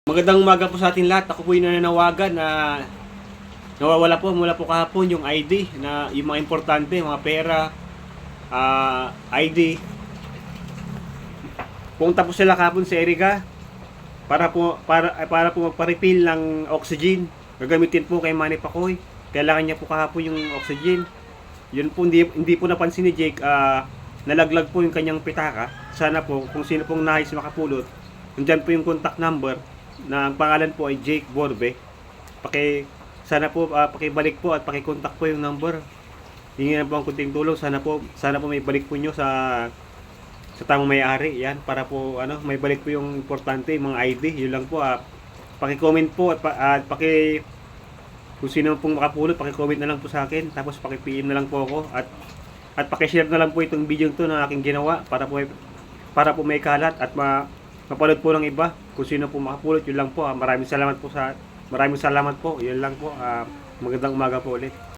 Magandang umaga po sa ating lahat. Ako po yung nananawagan na nawawala po mula po kahapon yung ID na yung mga importante, mga pera, ID. Pumunta po sila kahapon sa Erica para po magpa-refill ng oxygen. Gagamitin po kay Manny Pacoy. Kailangan niya po kahapon yung oxygen. Yun po hindi po napansin ni Jake, nalaglag po yung kanyang pitaka. Sana po kung sino pong nais makapulot, nandiyan po yung contact number na ang pangalan po ay Jake Borbe. Sana po pakibalik po at paki-contact po yung number. Hingi na po ang kunting tulong. Sana po may balik po nyo sa tamang may-ari. Yan, para po may balik po yung importante, yung mga ID. Yun lang po. Paki-comment po at kung sino pong makapulot, paki-comment na lang po sa akin. Tapos paki-PM na lang po ako at paki-share na lang po itong video to na aking ginawa para po may kalat at mapanood po ng iba kung sino po makapulot. Yun lang po. Maraming salamat po. Yun lang po. Magandang umaga po ulit.